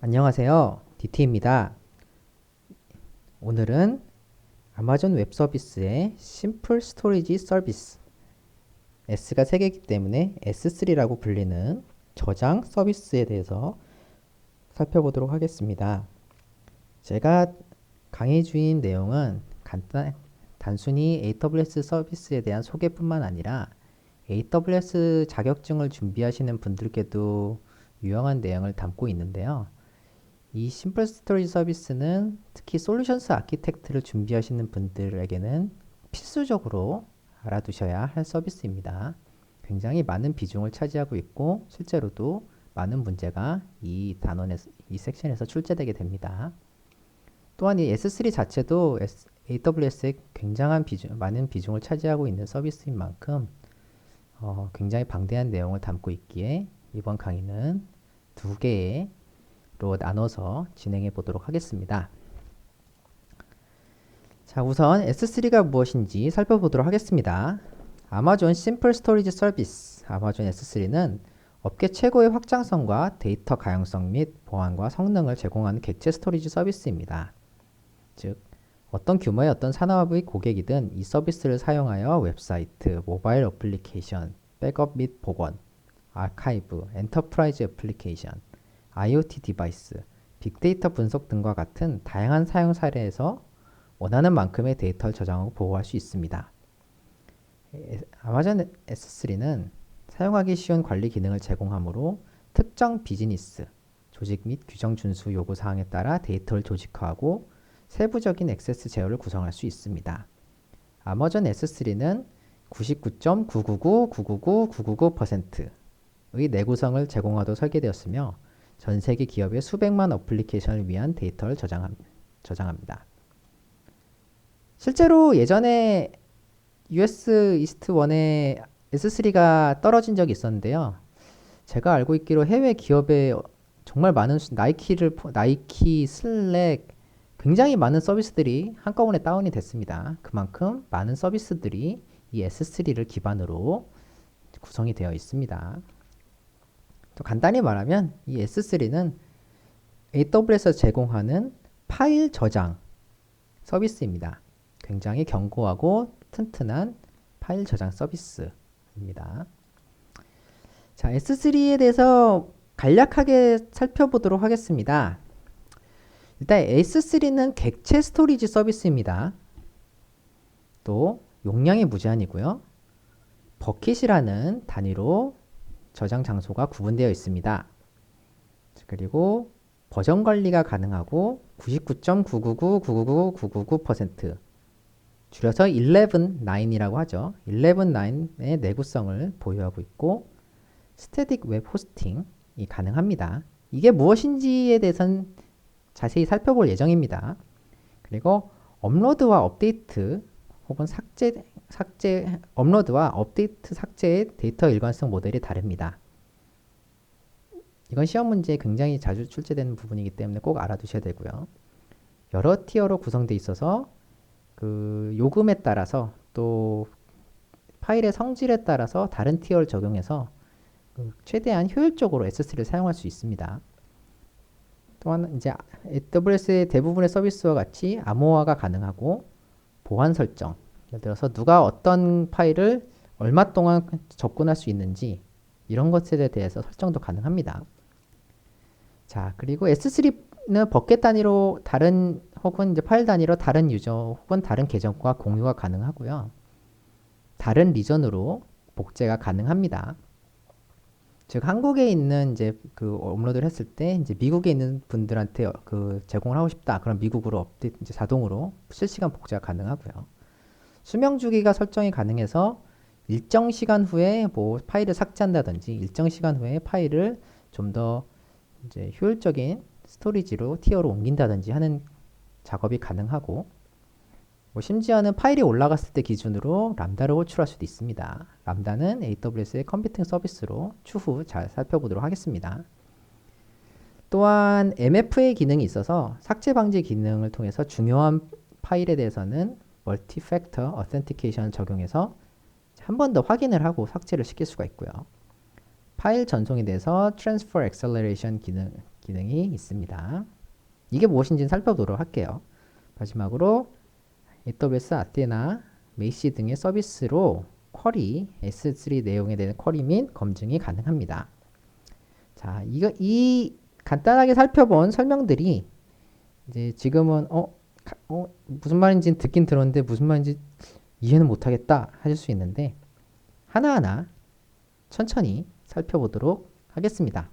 안녕하세요. DT입니다. 오늘은 아마존 웹 서비스의 심플 스토리지 서비스, S가 3개이기 때문에 S3라고 불리는 저장 서비스에 대해서 살펴보도록 하겠습니다. 제가 강의 중인 내용은 단순히 AWS 서비스에 대한 소개뿐만 아니라 AWS 자격증을 준비하시는 분들께도 유용한 내용을 담고 있는데요. 이 심플 스토리지 서비스는 특히 솔루션스 아키텍트를 준비하시는 분들에게는 필수적으로 알아두셔야 할 서비스입니다. 굉장히 많은 비중을 차지하고 있고 실제로도 많은 문제가 이 단원에서, 이 섹션에서 출제되게 됩니다. 또한 이 S3 자체도 AWS에 굉장한 많은 비중을 차지하고 있는 서비스인 만큼 굉장히 방대한 내용을 담고 있기에 이번 강의는 두 개의 로 나눠서 진행해 보도록 하겠습니다. 자, 우선 S3가 무엇인지 살펴보도록 하겠습니다. 아마존 심플 스토리지 서비스, 아마존 S3는 업계 최고의 확장성과 데이터 가용성 및 보안과 성능을 제공하는 객체 스토리지 서비스입니다. 즉, 어떤 규모의 어떤 산업의 고객이든 이 서비스를 사용하여 웹사이트, 모바일 어플리케이션, 백업 및 복원, 아카이브, 엔터프라이즈 애플리케이션, IoT 디바이스, 빅데이터 분석 등과 같은 다양한 사용 사례에서 원하는 만큼의 데이터를 저장하고 보호할 수 있습니다. 아마존 S3는 사용하기 쉬운 관리 기능을 제공하므로 특정 비즈니스, 조직 및 규정 준수 요구 사항에 따라 데이터를 조직화하고 세부적인 액세스 제어를 구성할 수 있습니다. 아마존 S3는 99.99999999%의 내구성을 제공하도록 설계되었으며 전 세계 기업의 수백만 어플리케이션을 위한 데이터를 저장합니다. 실제로 예전에 US 이스트 1에 S3가 떨어진 적이 있었는데요. 제가 알고 있기로 해외 기업에 정말 많은 나이키, 슬랙, 굉장히 많은 서비스들이 한꺼번에 다운이 됐습니다. 그만큼 많은 서비스들이 이 S3를 기반으로 구성이 되어 있습니다. 또 간단히 말하면 이 S3는 AWS에서 제공하는 파일 저장 서비스입니다. 굉장히 견고하고 튼튼한 파일 저장 서비스입니다. 자, S3에 대해서 간략하게 살펴보도록 하겠습니다. 일단 S3는 객체 스토리지 서비스입니다. 또 용량이 무제한이고요. 버킷이라는 단위로 저장 장소가 구분되어 있습니다. 그리고 버전 관리가 가능하고 99.99999999% 줄여서 11.9이라고 하죠. 11.9의 내구성을 보유하고 있고 스태틱 웹 호스팅이 가능합니다. 이게 무엇인지에 대해서는 자세히 살펴볼 예정입니다. 그리고 업로드와 업데이트 혹은 업로드와 업데이트 삭제의 데이터 일관성 모델이 다릅니다. 이건 시험 문제에 굉장히 자주 출제되는 부분이기 때문에 꼭 알아두셔야 되고요. 여러 티어로 구성되어 있어서 그 요금에 따라서 또 파일의 성질에 따라서 다른 티어를 적용해서 최대한 효율적으로 S3를 사용할 수 있습니다. 또한 이제 AWS의 대부분의 서비스와 같이 암호화가 가능하고 보안 설정, 예를 들어서 누가 어떤 파일을 얼마 동안 접근할 수 있는지 이런 것에 대해서 설정도 가능합니다. 자, 그리고 S3는 버켓 단위로 다른 혹은 이제 파일 단위로 다른 유저 혹은 다른 계정과 공유가 가능하고요. 다른 리전으로 복제가 가능합니다. 즉 한국에 있는 이제 그 업로드를 했을 때 이제 미국에 있는 분들한테 그 제공을 하고 싶다. 그럼 미국으로 업데이트 이제 자동으로 실시간 복제가 가능하고요. 수명 주기가 설정이 가능해서 일정 시간 후에 뭐 파일을 삭제한다든지 일정 시간 후에 파일을 좀 더 이제 효율적인 스토리지로 티어로 옮긴다든지 하는 작업이 가능하고 뭐 심지어는 파일이 올라갔을 때 기준으로 람다를 호출할 수도 있습니다. 람다는 AWS의 컴퓨팅 서비스로 추후 잘 살펴보도록 하겠습니다. 또한 MFA 기능이 있어서 삭제 방지 기능을 통해서 중요한 파일에 대해서는 멀티 팩터 어센티케이션을 적용해서 한 번 더 확인을 하고 삭제를 시킬 수가 있고요. 파일 전송에 대해서 트랜스퍼 액셀러레이션 기능이 있습니다. 이게 무엇인지는 살펴보도록 할게요. 마지막으로 AWS 아테나, 메이시 등의 서비스로 쿼리, S3 내용에 대한 쿼리 및 검증이 가능합니다. 자, 이 간단하게 살펴본 설명들이 이제 지금은 무슨 말인지 듣긴 들었는데 무슨 말인지 이해는 못하겠다 하실 수 있는데 하나하나 천천히 살펴보도록 하겠습니다.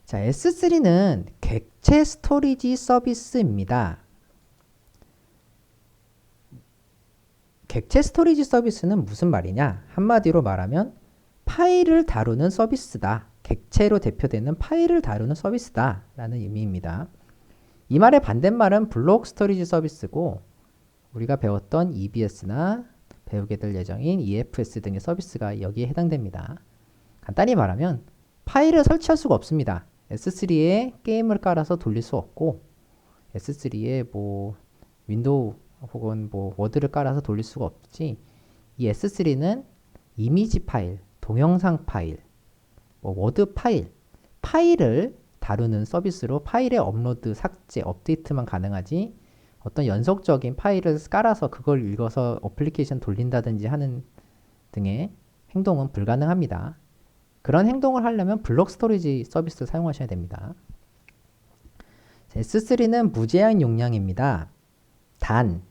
자, S3는 객체 스토리지 서비스입니다. 객체 스토리지 서비스는 무슨 말이냐? 한마디로 말하면 파일을 다루는 서비스다. 객체로 대표되는 파일을 다루는 서비스다 라는 의미입니다. 이 말의 반대말은 블록 스토리지 서비스고 우리가 배웠던 EBS나 배우게 될 예정인 EFS 등의 서비스가 여기에 해당됩니다. 간단히 말하면 파일을 설치할 수가 없습니다. S3에 게임을 깔아서 돌릴 수 없고 S3에 뭐 윈도우 혹은 뭐 워드를 깔아서 돌릴 수가 없지. 이 S3는 이미지 파일, 동영상 파일, 뭐 워드 파일, 파일을 다루는 서비스로 파일의 업로드, 삭제, 업데이트만 가능하지 어떤 연속적인 파일을 깔아서 그걸 읽어서 어플리케이션 돌린다든지 하는 등의 행동은 불가능합니다. 그런 행동을 하려면 블록 스토리지 서비스를 사용하셔야 됩니다. S3는 무제한 용량입니다. 단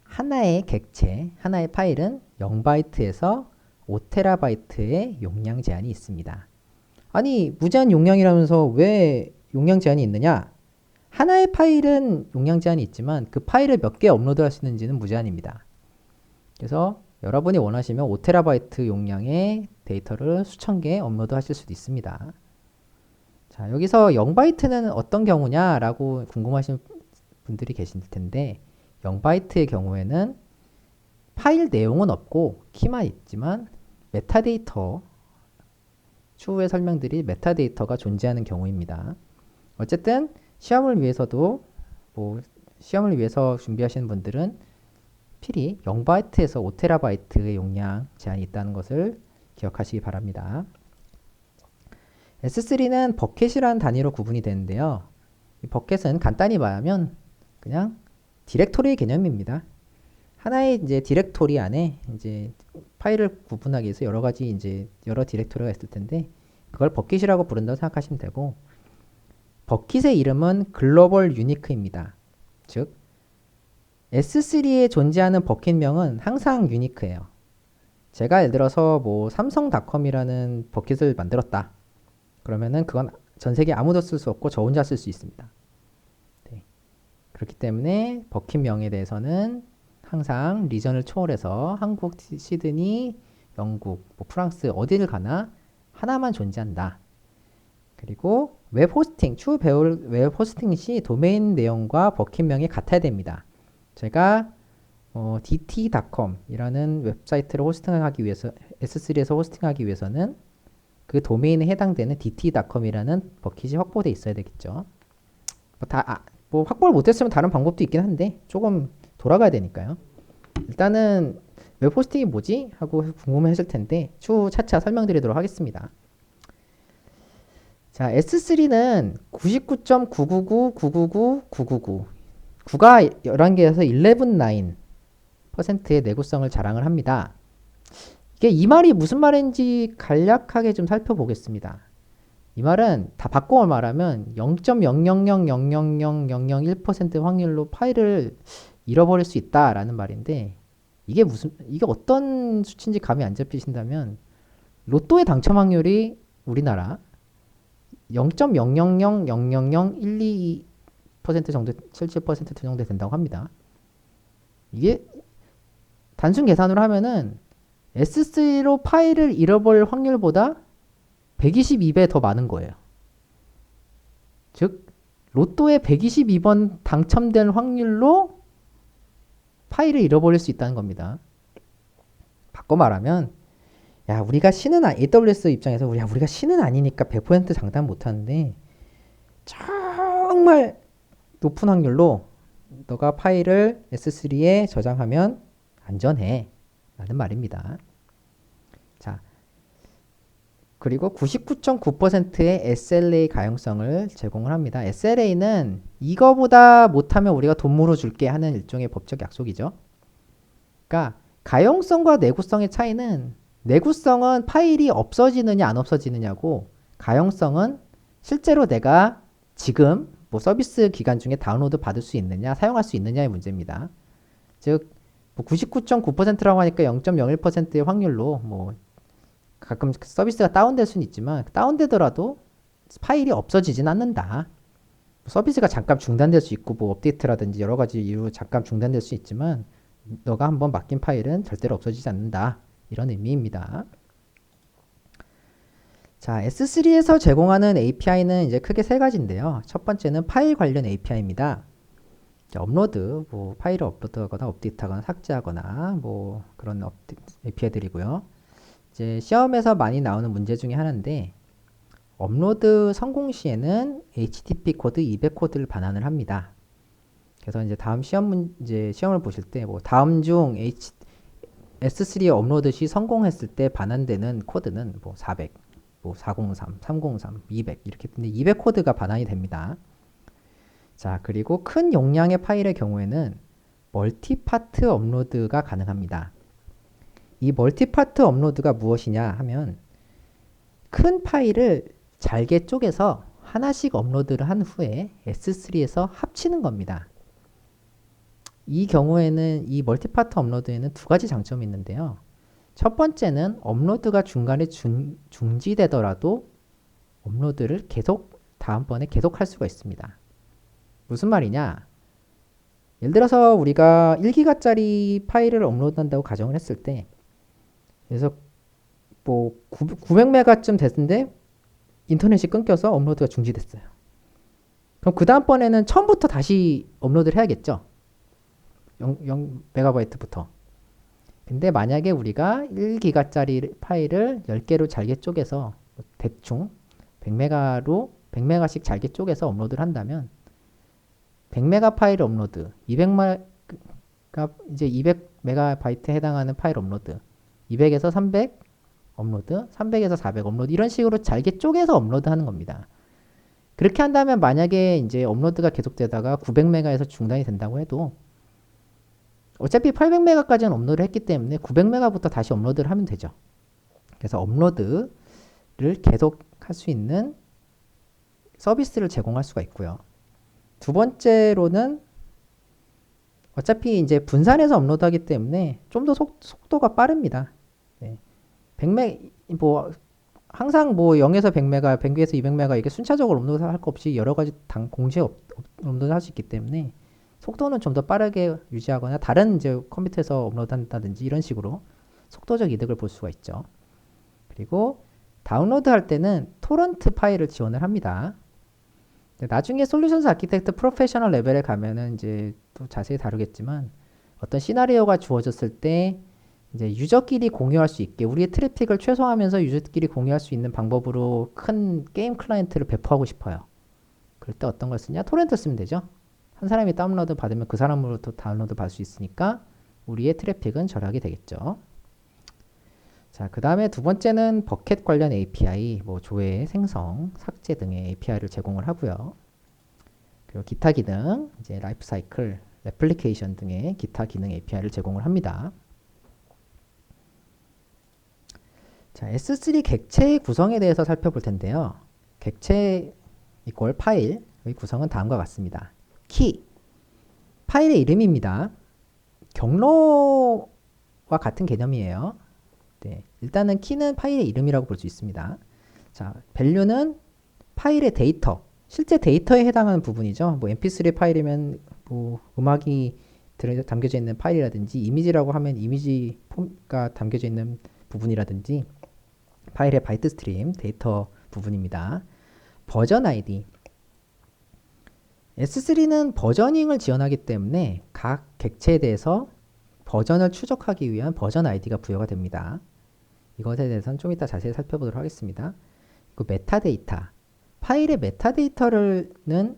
하나의 객체, 하나의 파일은 0바이트에서 5TB의 용량 제한이 있습니다. 아니 무제한 용량이라면서 왜 용량 제한이 있느냐? 하나의 파일은 용량 제한이 있지만 그 파일을 몇 개 업로드 할 수 있는지는 무제한입니다. 그래서 여러분이 원하시면 5TB 용량의 데이터를 수천 개 업로드 하실 수도 있습니다. 자, 여기서 0바이트는 어떤 경우냐 라고 궁금하신 분들이 계실 텐데 0바이트의 경우에는 파일 내용은 없고 키만 있지만 메타데이터, 추후에 설명드릴 메타데이터가 존재하는 경우입니다. 어쨌든 시험을 위해서도 시험을 위해서 준비하시는 분들은 필히 0바이트에서 5TB의 용량 제한이 있다는 것을 기억하시기 바랍니다. S3는 버켓이라는 단위로 구분이 되는데요. 이 버켓은 간단히 말하면 그냥 디렉토리의 개념입니다. 하나의 이제 디렉토리 안에 이제 파일을 구분하기 위해서 여러 가지 이제 여러 디렉토리가 있을 텐데 그걸 버킷이라고 부른다고 생각하시면 되고 버킷의 이름은 글로벌 유니크입니다. 즉 S3에 존재하는 버킷명은 항상 유니크해요. 제가 예를 들어서 뭐 삼성닷컴이라는 버킷을 만들었다. 그러면은 그건 전 세계 아무도 쓸 수 없고 저 혼자 쓸 수 있습니다. 네. 그렇기 때문에 버킷명에 대해서는 항상 리전을 초월해서 한국, 시드니, 영국, 뭐 프랑스 어디를 가나 하나만 존재한다. 그리고 웹 호스팅, 추후 배울 웹 호스팅 시 도메인 내용과 버킷명이 같아야 됩니다. 제가 dt.com이라는 웹사이트를 호스팅하기 위해서 S3에서 호스팅하기 위해서는 그 도메인에 해당되는 dt.com이라는 버킷이 확보되어 있어야 되겠죠. 뭐 확보를 못했으면 다른 방법도 있긴 한데 조금 돌아가야 되니까요. 일단은 웹 호스팅이 뭐지? 하고 궁금해하실 텐데 추후 차차 설명드리도록 하겠습니다. 자, S3는 99.99999999 9가 11개여서 119%의 내구성을 자랑을 합니다. 이게 이 말이 무슨 말인지 간략하게 좀 살펴보겠습니다. 이 말은 다 바꿔 말하면 0.00000001% 확률로 파일을 잃어버릴 수 있다라는 말인데 이게 어떤 수치인지 감이 안 잡히신다면 로또의 당첨 확률이 우리나라 0.00000012% 정도, 77% 정도 된다고 합니다. 이게 단순 계산으로 하면은 S3로 파일을 잃어버릴 확률보다 122배 더 많은 거예요. 즉 로또에 122번 당첨된 확률로 파일을 잃어버릴 수 있다는 겁니다. 바꿔 말하면 야 우리가 신은 AWS 입장에서 우리가 신은 아니니까 100% 장담 못하는데 정말 높은 확률로 너가 파일을 S3에 저장하면 안전해 라는 말입니다. 자, 그리고 99.9%의 SLA 가용성을 제공을 합니다. SLA는 이거보다 못하면 우리가 돈 물어줄게 하는 일종의 법적 약속이죠. 그러니까 가용성과 내구성의 차이는, 내구성은 파일이 없어지느냐 안 없어지느냐고, 가용성은 실제로 내가 지금 뭐 서비스 기간 중에 다운로드 받을 수 있느냐 사용할 수 있느냐의 문제입니다. 즉 99.9%라고 하니까 0.01%의 확률로 뭐 가끔 서비스가 다운될 수는 있지만, 다운되더라도 파일이 없어지진 않는다. 서비스가 잠깐 중단될 수 있고 뭐 업데이트라든지 여러 가지 이유로 잠깐 중단될 수 있지만 너가 한번 맡긴 파일은 절대로 없어지지 않는다. 이런 의미입니다. 자, S3에서 제공하는 API는 이제 크게 세 가지인데요. 첫 번째는 파일 관련 API입니다. 자, 업로드, 뭐 파일을 업로드하거나 업데이트하거나 삭제하거나 뭐 그런 API들이고요. 이제 시험에서 많이 나오는 문제 중에 하나인데, 업로드 성공 시에는 HTTP 코드 200 코드를 반환을 합니다. 그래서 이제 다음 시험을 보실 때 뭐 다음 중 S3 업로드 시 성공했을 때 반환되는 코드는 뭐 400, 뭐 403, 303, 200 이렇게, 근데 200 코드가 반환이 됩니다. 자, 그리고 큰 용량의 파일의 경우에는 멀티파트 업로드가 가능합니다. 이 멀티파트 업로드가 무엇이냐 하면, 큰 파일을 잘게 쪼개서 하나씩 업로드를 한 후에 S3에서 합치는 겁니다. 이 경우에는, 이 멀티파트 업로드에는 두 가지 장점이 있는데요. 첫 번째는 업로드가 중간에 중지되더라도 업로드를 다음번에 계속 할 수가 있습니다. 무슨 말이냐? 예를 들어서 우리가 1기가짜리 파일을 업로드한다고 가정을 했을 때, 그래서 뭐 900메가쯤 됐는데 인터넷이 끊겨서 업로드가 중지됐어요. 그럼 그 다음번에는 처음부터 다시 업로드를 해야겠죠? 0메가바이트부터. 근데 만약에 우리가 1기가짜리 파일을 10개로 잘게 쪼개서 대충 100메가씩 잘게 쪼개서 업로드를 한다면 100메가 파일 업로드, 200메가, 이제 200메가바이트에 해당하는 파일 업로드, 200에서 300 업로드, 300에서 400 업로드, 이런 식으로 잘게 쪼개서 업로드 하는 겁니다. 그렇게 한다면 만약에 이제 업로드가 계속되다가 900메가에서 중단이 된다고 해도 어차피 800메가까지는 업로드를 했기 때문에 900메가부터 다시 업로드를 하면 되죠. 그래서 업로드를 계속 할 수 있는 서비스를 제공할 수가 있고요. 두 번째로는 어차피 이제 분산해서 업로드하기 때문에 좀 더 속도가 빠릅니다. 네. 100메, 뭐 항상 뭐 0에서 100메가, 100에서 200메가 이게 순차적으로 업로드할 거 없이 여러 가지 동시에 업로드할 수 있기 때문에 속도는 좀 더 빠르게 유지하거나 다른 이제 컴퓨터에서 업로드한다든지 이런 식으로 속도적 이득을 볼 수가 있죠. 그리고 다운로드 할 때는 토런트 파일을 지원을 합니다. 나중에 솔루션스 아키텍트 프로페셔널 레벨에 가면은 이제 또 자세히 다루겠지만, 어떤 시나리오가 주어졌을 때 이제 유저끼리 공유할 수 있게, 우리의 트래픽을 최소화하면서 유저끼리 공유할 수 있는 방법으로 큰 게임 클라이언트를 배포하고 싶어요. 그럴 때 어떤 걸 쓰냐? 토렌트 쓰면 되죠. 한 사람이 다운로드 받으면 그 사람으로부터 다운로드 받을 수 있으니까 우리의 트래픽은 절약이 되겠죠. 자, 그 다음에 두 번째는 버켓 관련 API, 뭐 조회, 생성, 삭제 등의 API를 제공을 하고요. 그리고 기타 기능, 이제 라이프 사이클, 애플리케이션 등의 기타 기능 API를 제공을 합니다. 자, S3 객체의 구성에 대해서 살펴볼 텐데요. 객체 이꼴 파일의 구성은 다음과 같습니다. 키, 파일의 이름입니다. 경로와 같은 개념이에요. 네, 일단은 키는 파일의 이름이라고 볼 수 있습니다. 자, 밸류는 파일의 데이터, 실제 데이터에 해당하는 부분이죠. 뭐 mp3 파일이면 뭐 음악이 담겨져 있는 파일이라든지, 이미지라고 하면 이미지가 담겨져 있는 부분이라든지, 파일의 바이트 스트림, 데이터 부분입니다. 버전 ID, S3는 버저닝을 지원하기 때문에 각 객체에 대해서 버전을 추적하기 위한 버전 ID가 부여가 됩니다. 이것에 대해서는 좀 이따 자세히 살펴보도록 하겠습니다. 그 메타데이터, 파일의 메타데이터는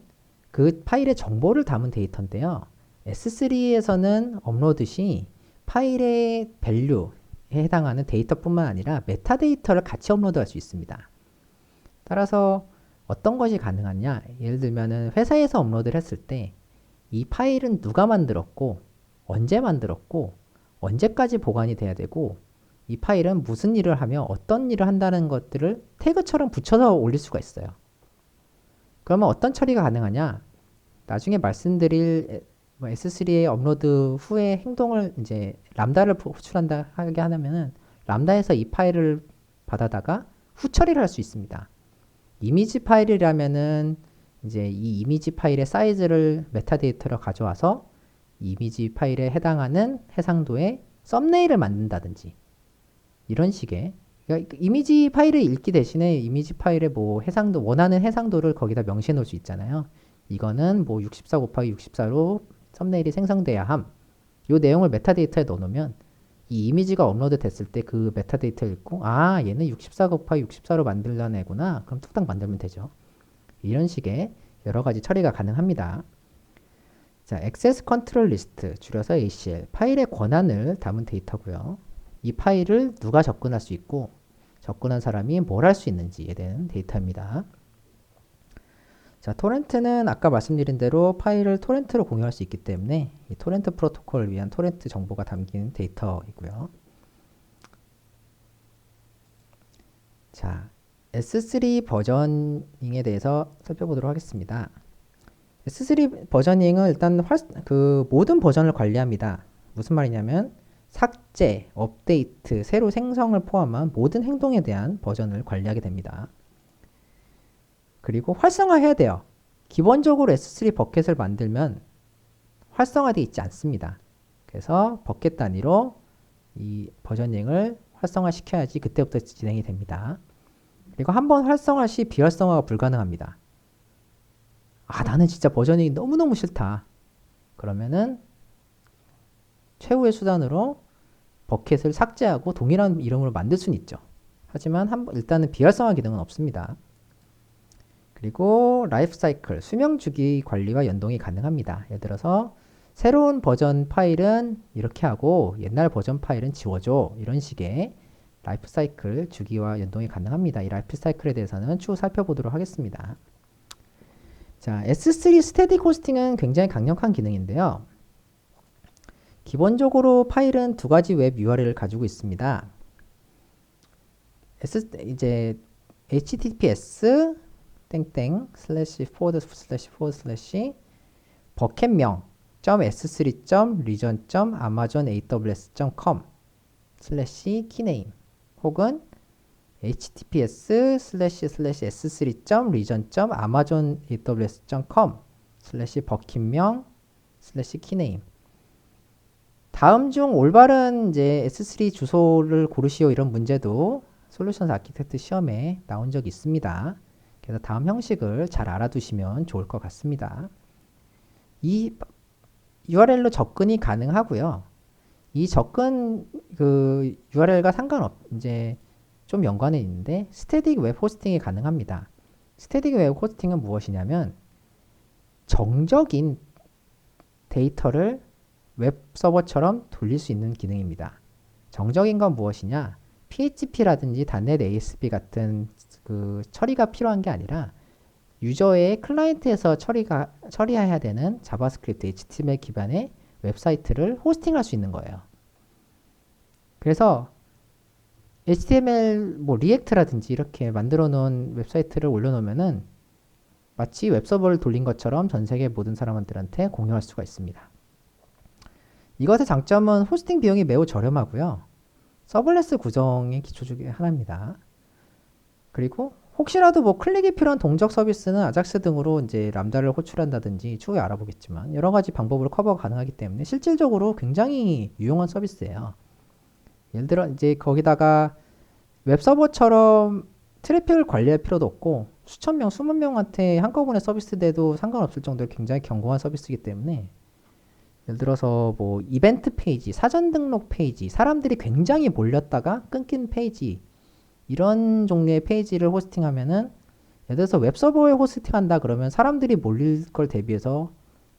그 파일의 정보를 담은 데이터인데요. S3에서는 업로드 시 파일의 밸류, 해당하는 데이터뿐만 아니라 메타데이터를 같이 업로드할 수 있습니다. 따라서 어떤 것이 가능하냐? 예를 들면은 회사에서 업로드를 했을 때 이 파일은 누가 만들었고 언제 만들었고 언제까지 보관이 돼야 되고 이 파일은 무슨 일을 하며 어떤 일을 한다는 것들을 태그처럼 붙여서 올릴 수가 있어요. 그러면 어떤 처리가 가능하냐? 나중에 말씀드릴 S3의 업로드 후에 행동을 이제 람다를 호출한다 하게 하면은 람다에서 이 파일을 받아다가 후 처리를 할 수 있습니다. 이미지 파일이라면은 이제 이 이미지 파일의 사이즈를 메타데이터로 가져와서 이미지 파일에 해당하는 해상도의 썸네일을 만든다든지 이런 식의 그러니까 이미지 파일을 읽기 대신에 이미지 파일의 뭐 해상도 원하는 해상도를 거기다 명시해 놓을 수 있잖아요. 이거는 뭐 64 곱하기 64로 썸네일이 생성돼야 함. 이 내용을 메타데이터에 넣어놓으면 이 이미지가 업로드 됐을 때 그 메타데이터 읽고 아 얘는 64 곱하기 64로 만들려는 애구나. 그럼 뚝딱 만들면 되죠. 이런 식의 여러 가지 처리가 가능합니다. 자, 액세스 컨트롤 리스트 줄여서 ACL 파일의 권한을 담은 데이터고요. 이 파일을 누가 접근할 수 있고 접근한 사람이 뭘 할 수 있는지에 대한 데이터입니다. 자, 토렌트는 아까 말씀드린 대로 파일을 토렌트로 공유할 수 있기 때문에 이 토렌트 프로토콜을 위한 토렌트 정보가 담긴 데이터이고요. 자, S3 버저닝에 대해서 살펴보도록 하겠습니다. S3 버저닝은 일단 모든 버전을 관리합니다. 무슨 말이냐면 삭제, 업데이트, 새로 생성을 포함한 모든 행동에 대한 버전을 관리하게 됩니다. 그리고 활성화해야 돼요. 기본적으로 S3 버켓을 만들면 활성화되어 있지 않습니다. 그래서 버켓 단위로 이 버저닝을 활성화시켜야지 그때부터 진행이 됩니다. 그리고 한번 활성화 시 비활성화가 불가능합니다. 아, 나는 진짜 버저닝이 너무너무 싫다. 그러면은 최후의 수단으로 버켓을 삭제하고 동일한 이름으로 만들 수는 있죠. 하지만 일단은 비활성화 기능은 없습니다. 그리고 라이프 사이클, 수명 주기 관리와 연동이 가능합니다. 예를 들어서 새로운 버전 파일은 이렇게 하고 옛날 버전 파일은 지워줘. 이런 식의 라이프 사이클 주기와 연동이 가능합니다. 이 라이프 사이클에 대해서는 추후 살펴보도록 하겠습니다. 자, S3 스태틱 호스팅은 굉장히 강력한 기능인데요. 기본적으로 파일은 두 가지 웹 URL을 가지고 있습니다. 이제 https 땡땡 슬래시 포워드 슬래시 포워드 슬래시 버켓명 .s3.region.amazon.aws.com 슬래시 키네임 혹은 https 슬래시 슬래시 s3.region.amazon.aws.com 슬래시 버킷명 슬래시 키네임 다음 중 올바른 이제 S3 주소를 고르시오 이런 문제도 솔루션스 아키텍트 시험에 나온 적이 있습니다. 그래서 다음 형식을 잘 알아두시면 좋을 것 같습니다. 이 URL로 접근이 가능하고요. 이 접근 URL과 이제 좀 연관이 있는데 스태틱 웹 호스팅이 가능합니다. 스태틱 웹 호스팅은 무엇이냐면 정적인 데이터를 웹 서버처럼 돌릴 수 있는 기능입니다. 정적인 건 무엇이냐? PHP라든지 .NET ASP 같은 처리가 필요한 게 아니라 유저의 클라이언트에서 처리해야 되는 자바스크립트, HTML 기반의 웹사이트를 호스팅할 수 있는 거예요. 그래서 HTML, 리액트라든지 이렇게 만들어 놓은 웹사이트를 올려놓으면은 마치 웹서버를 돌린 것처럼 전 세계 모든 사람들한테 공유할 수가 있습니다. 이것의 장점은 호스팅 비용이 매우 저렴하고요. 서블레스 구성의 기초 중에 하나입니다. 그리고 혹시라도 클릭이 필요한 동적 서비스는 아작스 등으로 이제 람다를 호출한다든지 추후에 알아보겠지만 여러 가지 방법으로 커버가 가능하기 때문에 실질적으로 굉장히 유용한 서비스예요. 예를 들어 이제 거기다가 웹서버처럼 트래픽을 관리할 필요도 없고 수천 명, 수만 명한테 한꺼번에 서비스 돼도 상관없을 정도로 굉장히 견고한 서비스이기 때문에 예를 들어서 이벤트 페이지, 사전 등록 페이지, 사람들이 굉장히 몰렸다가 끊긴 페이지 이런 종류의 페이지를 호스팅하면은 예를 들어서 웹서버에 호스팅한다 그러면 사람들이 몰릴 걸 대비해서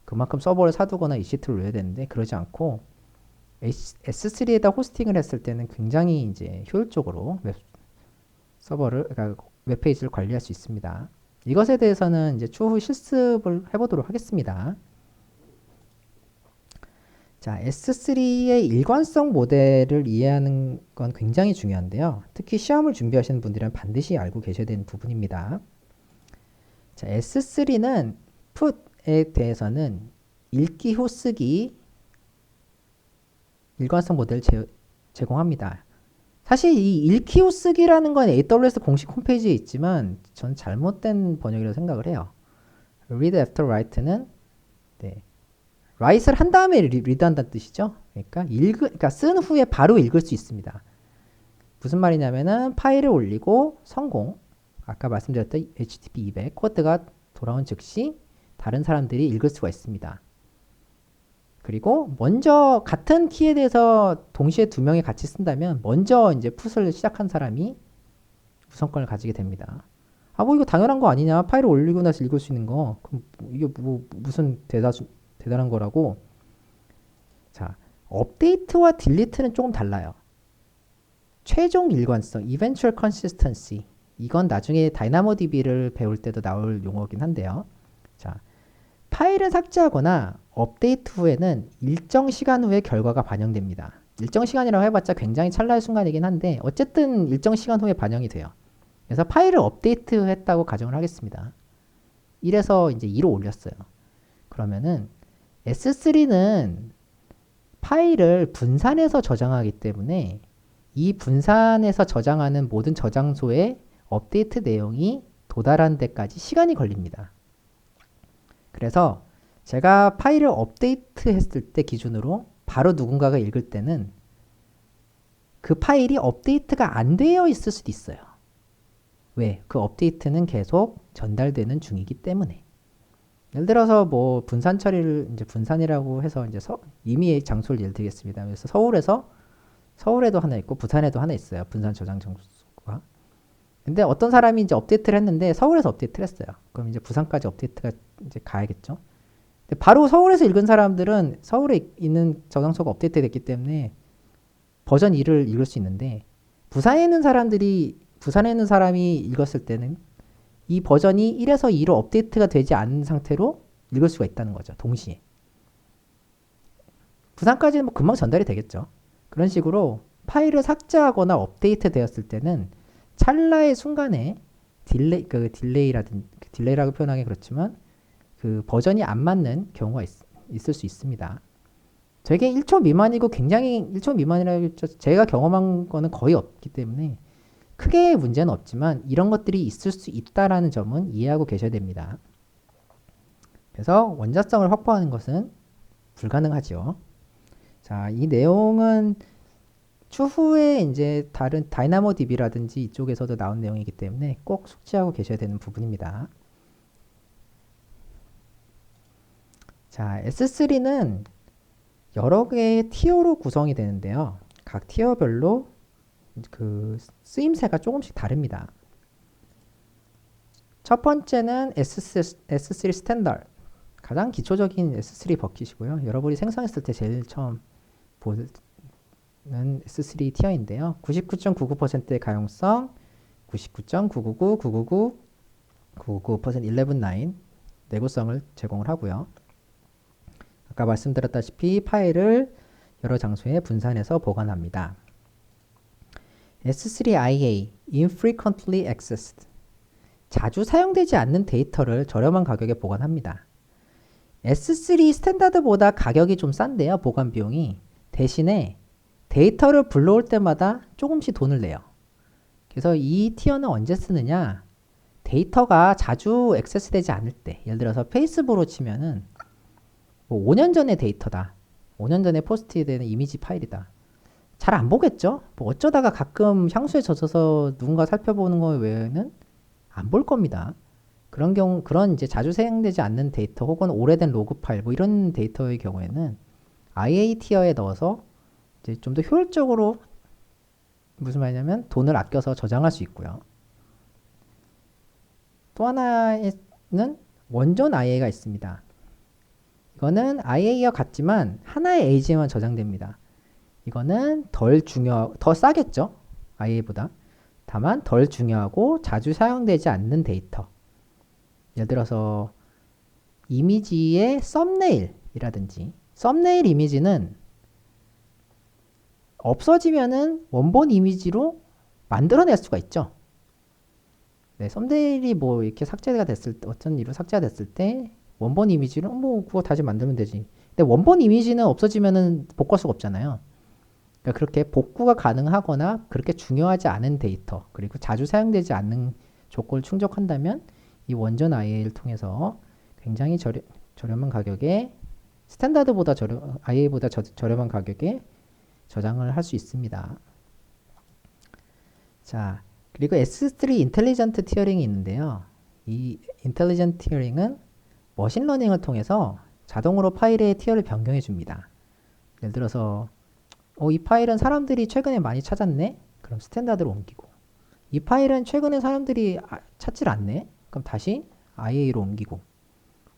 그만큼 서버를 사두거나 EC2를 올려야 되는데 그러지 않고 S3에다 호스팅을 했을 때는 굉장히 이제 효율적으로 그러니까 웹페이지를 관리할 수 있습니다. 이것에 대해서는 이제 추후 실습을 해보도록 하겠습니다. 자, S3의 일관성 모델을 이해하는 건 굉장히 중요한데요. 특히 시험을 준비하시는 분들은 반드시 알고 계셔야 되는 부분입니다. 자, S3는 put에 대해서는 읽기 후 쓰기 일관성 모델을 제공합니다. 사실 이 읽기 후 쓰기라는 건 AWS 공식 홈페이지에 있지만 전 잘못된 번역이라고 생각을 해요. read after write는 네, write를 한 다음에 read 한다는 뜻이죠. 그러니까 쓴 후에 바로 읽을 수 있습니다. 무슨 말이냐면은 파일을 올리고 성공, 아까 말씀드렸던 HTTP 200 코드가 돌아온 즉시 다른 사람들이 읽을 수가 있습니다. 그리고 먼저 같은 키에 대해서 동시에 두 명이 같이 쓴다면 먼저 이제 풋을 시작한 사람이 우선권을 가지게 됩니다. 아, 뭐 이거 당연한 거 아니냐? 파일을 올리고 나서 읽을 수 있는 거. 그럼 이게 무슨 대단한 거라고. 자, 업데이트와 딜리트는 조금 달라요. 최종 일관성, eventual consistency. 이건 나중에 다이나모DB를 배울 때도 나올 용어긴 한데요. 자, 파일을 삭제하거나 업데이트 후에는 일정 시간 후에 결과가 반영됩니다. 일정 시간이라고 해봤자 굉장히 찰나의 순간이긴 한데 어쨌든 일정 시간 후에 반영이 돼요. 그래서 파일을 업데이트 했다고 가정을 하겠습니다. 1에서 이제 2로 올렸어요. 그러면은 S3는 파일을 분산해서 저장하기 때문에 이 분산해서 저장하는 모든 저장소에 업데이트 내용이 도달하는 데까지 시간이 걸립니다. 그래서 제가 파일을 업데이트 했을 때 기준으로 바로 누군가가 읽을 때는 그 파일이 업데이트가 안 되어 있을 수도 있어요. 왜? 그 업데이트는 계속 전달되는 중이기 때문에. 예를 들어서 뭐 분산 처리를 이제 분산이라고 해서 이제 임의의 장소를 예를 들겠습니다. 그래서 서울에도 하나 있고 부산에도 하나 있어요. 분산 저장 장소가. 근데 어떤 사람이 이제 업데이트를 했는데 서울에서 업데이트를 했어요. 그럼 이제 부산까지 업데이트가 이제 가야겠죠. 근데 바로 서울에서 읽은 사람들은 서울에 있는 저장소가 업데이트 됐기 때문에 버전 2를 읽을 수 있는데 부산에 있는 사람이 읽었을 때는 이 버전이 1에서 2로 업데이트가 되지 않은 상태로 읽을 수가 있다는 거죠. 동시에. 부산까지는 뭐 금방 전달이 되겠죠. 그런 식으로 파일을 삭제하거나 업데이트 되었을 때는 찰나의 순간에 딜레이라고 표현하기 그렇지만 그 버전이 안 맞는 경우가 있을 수 있습니다. 되게 1초 미만이고 굉장히 1초 미만이라고 했죠. 제가 경험한 거는 거의 없기 때문에 크게 문제는 없지만 이런 것들이 있을 수 있다라는 점은 이해하고 계셔야 됩니다. 그래서 원자성을 확보하는 것은 불가능하죠. 자, 이 내용은 추후에 이제 다른 다이나모DB라든지 이쪽에서도 나온 내용이기 때문에 꼭 숙지하고 계셔야 되는 부분입니다. 자, S3는 여러 개의 티어로 구성이 되는데요. 각 티어별로 그 쓰임새가 조금씩 다릅니다. 첫 번째는 S3 스탠다드. 가장 기초적인 S3 버킷이고요. 여러분이 생성했을 때 제일 처음 보는 S3 티어인데요. 99.99%의 가용성, 99.999, 999, 999%, 11.9 내구성을 제공을 하고요. 아까 말씀드렸다시피 파일을 여러 장소에 분산해서 보관합니다. S3IA, Infrequently Accessed. 자주 사용되지 않는 데이터를 저렴한 가격에 보관합니다. S3 스탠다드보다 가격이 좀 싼데요. 보관 비용이. 대신에 데이터를 불러올 때마다 조금씩 돈을 내요. 그래서 이 티어는 언제 쓰느냐? 데이터가 자주 액세스되지 않을 때. 예를 들어서 페이스북으로 치면은 뭐 5년 전의 데이터다. 5년 전에 포스트되는 이미지 파일이다. 잘 안 보겠죠? 뭐 어쩌다가 가끔 향수에 젖어서 누군가 살펴보는 거 외에는 안 볼 겁니다. 그런 이제 자주 사용되지 않는 데이터 혹은 오래된 로그 파일 뭐 이런 데이터의 경우에는 IA 티어에 넣어서 이제 좀 더 효율적으로 무슨 말이냐면 돈을 아껴서 저장할 수 있고요. 또 하나는 원존 IA가 있습니다. 이거는 IA와 같지만 하나의 AG에만 저장됩니다. 이거는 더 싸겠죠? IA보다. 다만 덜 중요하고 자주 사용되지 않는 데이터. 예를 들어서 이미지의 썸네일이라든지 썸네일 이미지는 없어지면은 원본 이미지로 만들어낼 수가 있죠. 네, 썸네일이 뭐 이렇게 삭제가 됐을 때 어떤 이유로 삭제가 됐을 때 원본 이미지로 뭐 그거 다시 만들면 되지. 근데 원본 이미지는 없어지면은 복구할 수가 없잖아요. 그러니까 그렇게 복구가 가능하거나 그렇게 중요하지 않은 데이터 그리고 자주 사용되지 않는 조건을 충족한다면 이 원전 IA를 통해서 굉장히 저렴한 가격에 스탠다드보다 IA보다 저렴한 가격에 저장을 할 수 있습니다. 자, 그리고 S3 인텔리전트 티어링이 있는데요. 이 인텔리전트 티어링은 머신러닝을 통해서 자동으로 파일의 티어를 변경해 줍니다. 예를 들어서 이 파일은 사람들이 최근에 많이 찾았네? 그럼 스탠다드로 옮기고 이 파일은 최근에 사람들이 찾질 않네? 그럼 다시 IA로 옮기고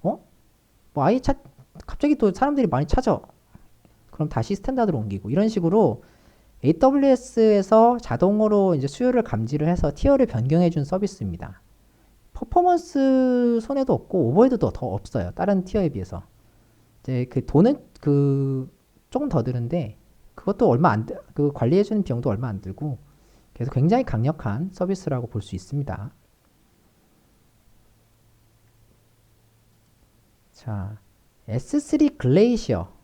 뭐 갑자기 또 사람들이 많이 찾아. 그럼 다시 스탠다드로 옮기고 이런 식으로 AWS에서 자동으로 이제 수요를 감지를 해서 티어를 변경해 준 서비스입니다. 퍼포먼스 손해도 없고 오버헤드도 더 없어요. 다른 티어에 비해서. 이제 그 돈은 조금 더 드는데 그것도 그 관리해 주는 비용도 얼마 안 들고 그래서 굉장히 강력한 서비스라고 볼 수 있습니다. 자, S3 글레이시어.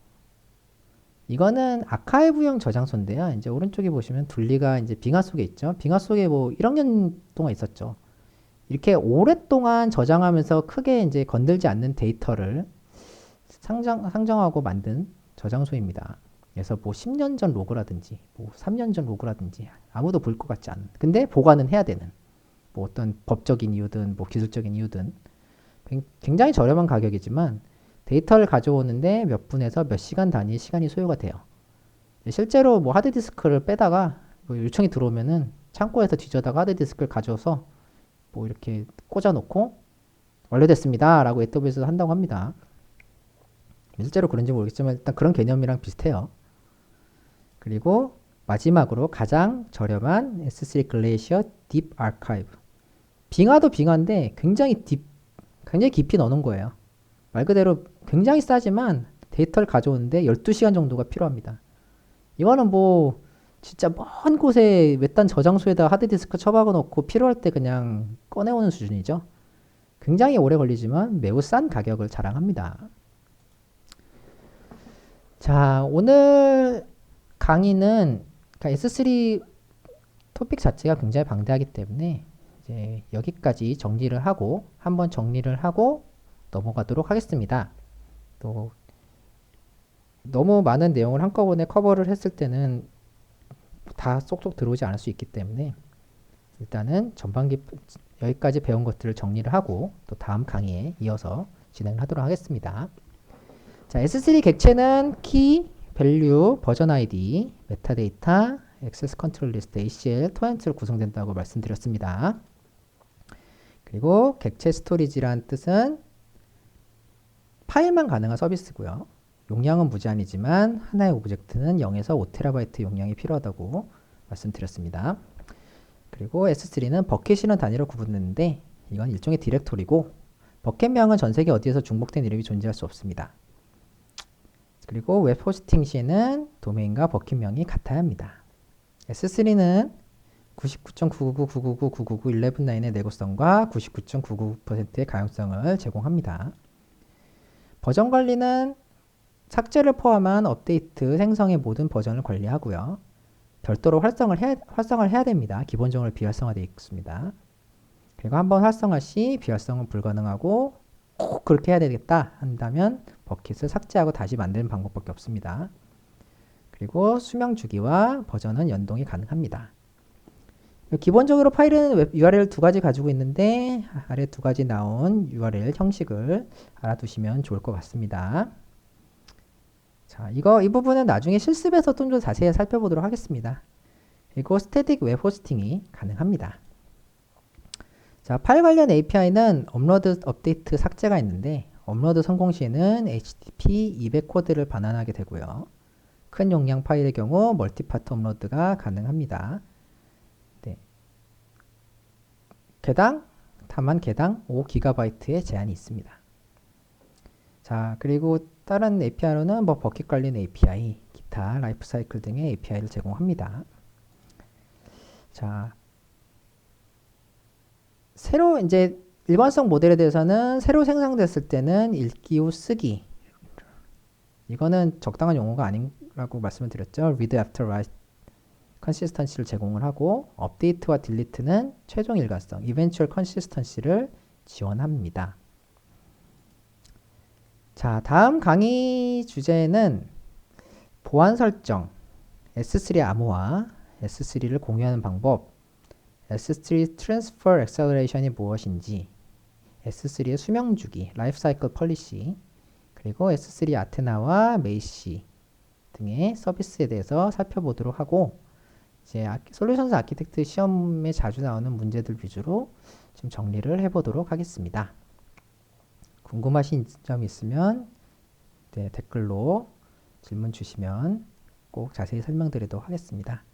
이거는 아카이브용 저장소인데요. 이제 오른쪽에 보시면 둘리가 이제 빙하 속에 있죠. 빙하 속에 뭐 1억 년 동안 있었죠. 이렇게 오랫동안 저장하면서 크게 이제 건들지 않는 데이터를 상정하고 만든 저장소입니다. 그래서 뭐 10년 전 로그라든지 뭐 3년 전 로그라든지 아무도 볼 것 같지 않은 근데 보관은 해야 되는 뭐 어떤 법적인 이유든 뭐 기술적인 이유든 굉장히 저렴한 가격이지만 데이터를 가져오는데 몇 분에서 몇 시간 단위의 시간이 소요가 돼요. 실제로 뭐 하드디스크를 빼다가 뭐 요청이 들어오면은 창고에서 뒤져다가 하드디스크를 가져와서 뭐 이렇게 꽂아놓고 완료됐습니다 라고 AWS에서 한다고 합니다. 실제로 그런지 모르겠지만 일단 그런 개념이랑 비슷해요. 그리고 마지막으로 가장 저렴한 S3 글레이시어 딥 아카이브. 빙하도 빙하인데 굉장히 깊이 넣는 거예요. 말 그대로 굉장히 싸지만 데이터를 가져오는데 12시간 정도가 필요합니다. 이거는 뭐 진짜 먼 곳에 외딴 저장소에다 하드디스크 처박아 놓고 필요할 때 그냥 꺼내오는 수준이죠. 굉장히 오래 걸리지만 매우 싼 가격을 자랑합니다. 자, 오늘 강의는 S3 토픽 자체가 굉장히 방대하기 때문에 이제 여기까지 정리를 하고 한번 정리를 하고 넘어가도록 하겠습니다. 또 너무 많은 내용을 한꺼번에 커버를 했을 때는 다 쏙쏙 들어오지 않을 수 있기 때문에 일단은 여기까지 배운 것들을 정리를 하고 또 다음 강의에 이어서 진행을 하도록 하겠습니다. 자, S3 객체는 키, 밸류, 버전 ID, 메타데이터, 액세스 컨트롤 리스트, ACL, 토렌트로 구성된다고 말씀드렸습니다. 그리고 객체 스토리지란 뜻은 파일만 가능한 서비스고요. 용량은 무제한이지만 하나의 오브젝트는 0에서 5TB 용량이 필요하다고 말씀드렸습니다. 그리고 S3는 버킷이라는 단위로 구분되는데 이건 일종의 디렉토리고 버킷명은 전세계 어디에서 중복된 이름이 존재할 수 없습니다. 그리고 웹 호스팅 시에는 도메인과 버킷명이 같아야 합니다. S3는 99.99999999911의 내구성과 99.999%의 가용성을 제공합니다. 버전 관리는 삭제를 포함한 업데이트, 생성의 모든 버전을 관리하고요. 별도로 활성을 해야 됩니다. 기본적으로 비활성화되어 있습니다. 그리고 한번 활성화 시 비활성은 불가능하고 꼭 그렇게 해야 되겠다 한다면 버킷을 삭제하고 다시 만드는 방법밖에 없습니다. 그리고 수명 주기와 버전은 연동이 가능합니다. 기본적으로 파일은 웹 URL 두 가지 가지고 있는데 아래 두 가지 나온 URL 형식을 알아두시면 좋을 것 같습니다. 자, 이 부분은 나중에 실습에서 좀 더 자세히 살펴보도록 하겠습니다. 그리고 스태틱 웹 호스팅이 가능합니다. 자, 파일 관련 API는 업로드, 업데이트, 삭제가 있는데 업로드 성공 시에는 HTTP 200 코드를 반환하게 되고요. 큰 용량 파일의 경우 멀티파트 업로드가 가능합니다. 네. 다만 개당 5GB의 제한이 있습니다. 자, 그리고 다른 API로는 뭐 버킷 관련 API, 기타, 라이프 사이클 등의 API를 제공합니다. 자, 새로 이제 일관성 모델에 대해서는 새로 생성됐을 때는 읽기 후 쓰기. 이거는 적당한 용어가 아니라고 말씀을 드렸죠. read after write consistency를 제공을 하고 업데이트와 딜리트는 최종 일관성, eventual consistency를 지원합니다. 자, 다음 강의 주제는 보안 설정, S3 암호화, S3를 공유하는 방법, S3 Transfer Acceleration이 무엇인지, S3의 수명주기, Life Cycle Policy, 그리고 S3 아테나와 메이시 등의 서비스에 대해서 살펴보도록 하고, 이제 솔루션스 아키텍트 시험에 자주 나오는 문제들 위주로 좀 정리를 해보도록 하겠습니다. 궁금하신 점 있으면 네, 댓글로 질문 주시면 꼭 자세히 설명드리도록 하겠습니다.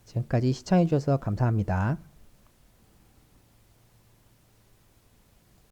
지금까지 시청해 주셔서 감사합니다.